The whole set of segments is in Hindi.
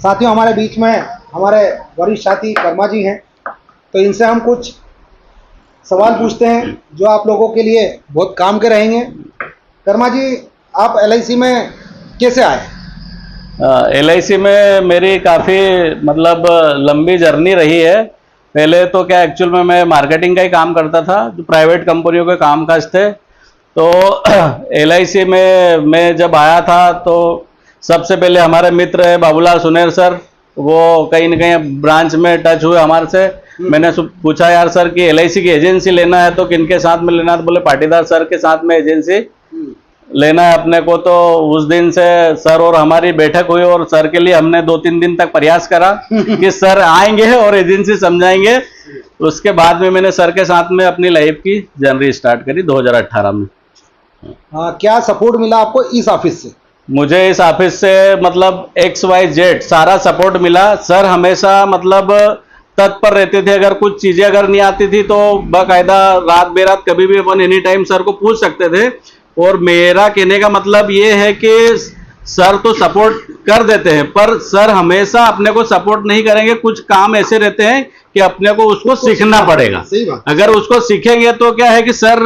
साथियों, हमारे बीच में हमारे वरिष्ठ साथी कर्मा जी हैं, तो इनसे हम कुछ सवाल पूछते हैं जो आप लोगों के लिए बहुत काम के रहेंगे। कर्मा जी, आप LIC में कैसे आए? LIC में मेरी काफ़ी मतलब लंबी जर्नी रही है। पहले तो क्या एक्चुअल में मैं मार्केटिंग का ही काम करता था, जो प्राइवेट कंपनियों के कामकाज थे। तो LIC में मैं जब आया था तो सबसे पहले हमारे मित्र है बाबूलाल सुनेर सर, वो कहीं न कहीं ब्रांच में टच हुए हमारे से। मैंने पूछा यार सर कि LIC की एजेंसी लेना है तो किनके साथ में लेना है, तो बोले पाटीदार सर के साथ में एजेंसी लेना है अपने को। तो उस दिन से सर और हमारी बैठक हुई और सर के लिए हमने 2-3 दिन तक प्रयास करा कि सर आएंगे और एजेंसी समझाएंगे। उसके बाद में मैंने सर के साथ में अपनी लाइफ की जर्नी स्टार्ट करी 2018 में। क्या सपोर्ट मिला आपको इस ऑफिस से? मुझे इस ऑफिस से मतलब XYZ सारा सपोर्ट मिला। सर हमेशा मतलब तत्पर रहते थे। अगर कुछ चीजें अगर नहीं आती थी तो बाकायदा रात बेरात कभी भी अपन एनी टाइम सर को पूछ सकते थे। और मेरा कहने का मतलब ये है कि सर तो सपोर्ट कर देते हैं, पर सर हमेशा अपने को सपोर्ट नहीं करेंगे। कुछ काम ऐसे रहते हैं कि अपने को उसको सीखना पड़ेगा। अगर उसको सीखेंगे तो क्या है कि सर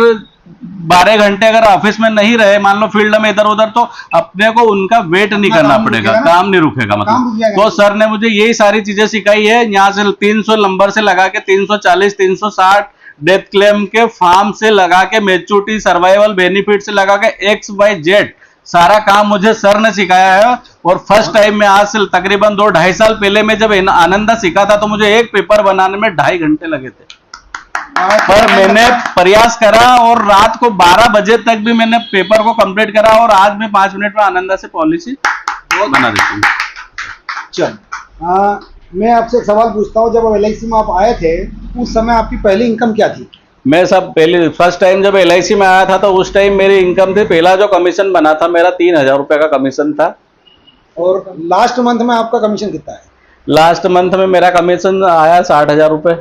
12 घंटे अगर ऑफिस में नहीं रहे, मान लो फील्ड में इधर उधर, तो अपने को उनका वेट नहीं करना पड़ेगा, काम नहीं रुकेगा मतलब। तो सर ने मुझे यही सारी चीजें सिखाई है। यहाँ से 300 नंबर से लगा के 340, 360 डेथ क्लेम के फॉर्म से लगा के मैच्योरिटी, सर्वाइवल बेनिफिट से लगा के XYZ सारा काम मुझे सर ने सिखाया है। और फर्स्ट टाइम में आज से तकरीबन 2-2.5 साल पहले में जब आनंदा सीखा था तो मुझे एक पेपर बनाने में 2.5 घंटे लगे थे। पर मैंने प्रयास करा और रात को 12 बजे तक भी मैंने पेपर को कंप्लीट करा और आज मैं 5 मिनट में आनंदा से पॉलिसी बना देता हूँ। चल, मैं आपसे एक सवाल पूछता हूँ। जब LIC में आप आए थे उस समय आपकी पहली इनकम क्या थी? मैं फर्स्ट टाइम जब LIC में आया था तो उस टाइम मेरी इनकम थी, पहला जो कमीशन बना था मेरा 3000 रुपए का कमीशन था। और लास्ट मंथ में आपका कमीशन कितना है? लास्ट मंथ में मेरा कमीशन आया 60,000 रुपए।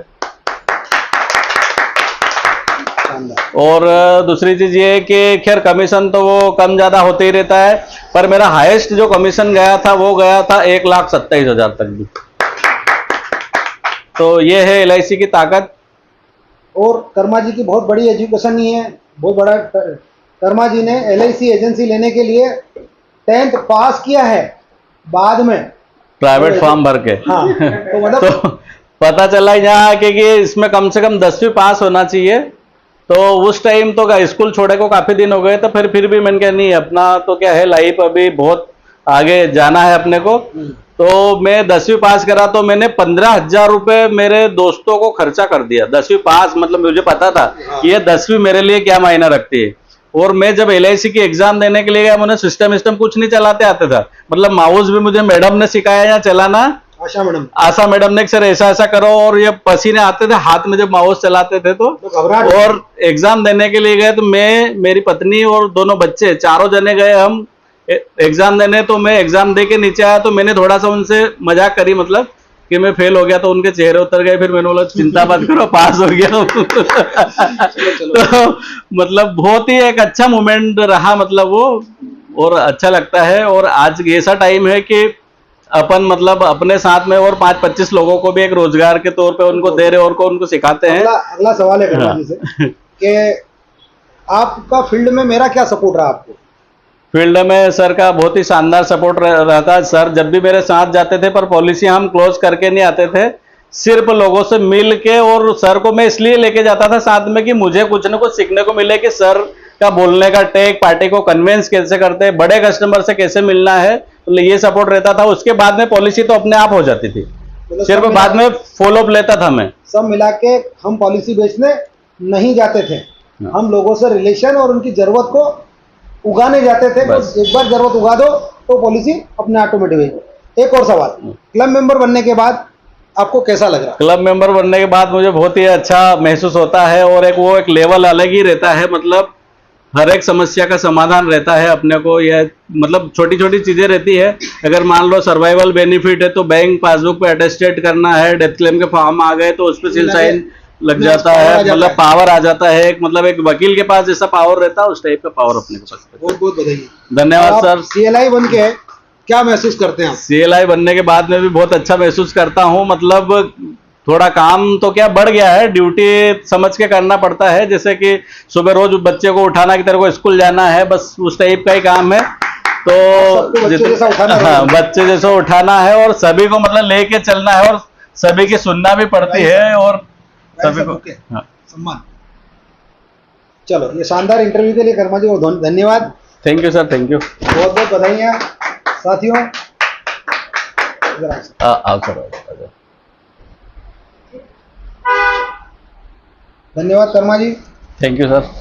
और दूसरी चीज ये है कि खैर कमीशन तो वो कम ज्यादा होते ही रहता है, पर मेरा हाईएस्ट जो कमीशन गया था वो गया था 1,27,000 तक भी। तो ये है LIC की ताकत। और कर्मा जी की बहुत बड़ी एजुकेशन नहीं है, बहुत बड़ा। कर्मा जी ने LIC एजेंसी लेने के लिए 10th पास किया है, बाद में प्राइवेट फॉर्म भर के। हाँ, तो मतलब तो पता चला यहाँ कि इसमें कम से कम 10वीं पास होना चाहिए। तो उस टाइम तो स्कूल छोड़े को काफी दिन हो गए, तो फिर भी मैंने कहा नहीं, अपना तो क्या है, लाइफ अभी बहुत आगे जाना है अपने को। तो मैं 10वीं पास करा तो मैंने 15,000 रुपए मेरे दोस्तों को खर्चा कर दिया। 10वीं पास मतलब मुझे पता था कि ये 10वीं मेरे लिए क्या मायना रखती है। और मैं जब LIC की एग्जाम देने के लिए गया, मुझे सिस्टम कुछ नहीं चलाते आते था। मतलब माउस भी मुझे मैडम ने सिखाया यहाँ चलाना, आशा मैडम ने, सर ऐसा ऐसा करो। और ये पसीने आते थे हाथ में जब माउस चलाते थे तो और एग्जाम देने के लिए गए तो मैं, मेरी पत्नी और दोनों बच्चे, चारों जने गए हम एग्जाम देने। तो मैं एग्जाम दे के नीचे आया तो मैंने थोड़ा सा उनसे मजाक करी, मतलब कि मैं फेल हो गया। तो उनके चेहरे उतर गए। फिर मैंने बोला चिंता मत करो, पास हो गया। तो मतलब बहुत ही एक अच्छा मोमेंट रहा मतलब वो, और अच्छा लगता है। और आज ऐसा टाइम है कि अपन मतलब अपने साथ में और 5-25 लोगों को भी एक रोजगार के तौर पे उनको दे रहे और को उनको सिखाते हैं। अगला सवाल है कर्मा जी से कि आपका फील्ड में मेरा क्या सपोर्ट रहा आपको? फील्ड में सर का बहुत ही शानदार सपोर्ट रहता। सर जब भी मेरे साथ जाते थे, पर पॉलिसी हम क्लोज करके नहीं आते थे, सिर्फ लोगों से मिल के। और सर को मैं इसलिए लेके जाता था साथ में कि मुझे कुछ न कुछ सीखने को मिले कि सर का बोलने का टेक, पार्टी को कन्विंस कैसे करते हैं, बड़े कस्टमर से कैसे मिलना है, तो ये सपोर्ट रहता था। उसके बाद में पॉलिसी तो अपने आप हो जाती थी, सिर्फ बाद में फॉलोअप लेता था मैं। सब मिला के हम पॉलिसी बेचने नहीं जाते थे, हम लोगों से रिलेशन और उनकी जरूरत को उगाने जाते थे। एक बार जरूरत उगा दो तो पॉलिसी अपने ऑटोमेटिक होगी। एक और सवाल, क्लब मेंबर बनने के बाद आपको कैसा लग रहा? क्लब मेंबर बनने के बाद मुझे बहुत ही अच्छा महसूस होता है। और एक लेवल अलग ही रहता है, मतलब हर एक समस्या का समाधान रहता है अपने को। यह मतलब छोटी छोटी चीजें रहती है। अगर मान लो सर्वाइवल बेनिफिट है तो बैंक पासबुक पे अटेस्टेड करना है, डेथ क्लेम के फॉर्म आ गए तो उस पर सील साइन लग जाता है, मतलब पावर आ जाता है। मतलब एक वकील के पास जैसा पावर रहता है उस टाइप का पावर अपने के पास। बहुत बहुत बधाई, धन्यवाद सर। CLI बन के क्या महसूस करते हैं आप? CLI बनने के बाद में भी बहुत अच्छा महसूस करता हूँ। मतलब थोड़ा काम तो क्या बढ़ गया है, ड्यूटी समझ के करना पड़ता है। जैसे कि सुबह रोज बच्चे को उठाना कि तेरे को स्कूल जाना है, बस उस टाइप का ही काम है। तो सबको बच्चे जैसा उठाना है। हाँ, बच्चे जैसा उठाना है और सभी को मतलब लेके चलना है और सभी की सुनना भी पड़ती है और सभी को। हाँ। सम्मान। चलो, ये शानदार इंटरव्यू के लिए कर्मा जी को धन्यवाद। Thank you sir, thank you. बहुत बहुत बधाइयाँ साथियों। इधर आओ सर। आओ सर, आओ। धन्यवाद Karma ji. Thank you sir.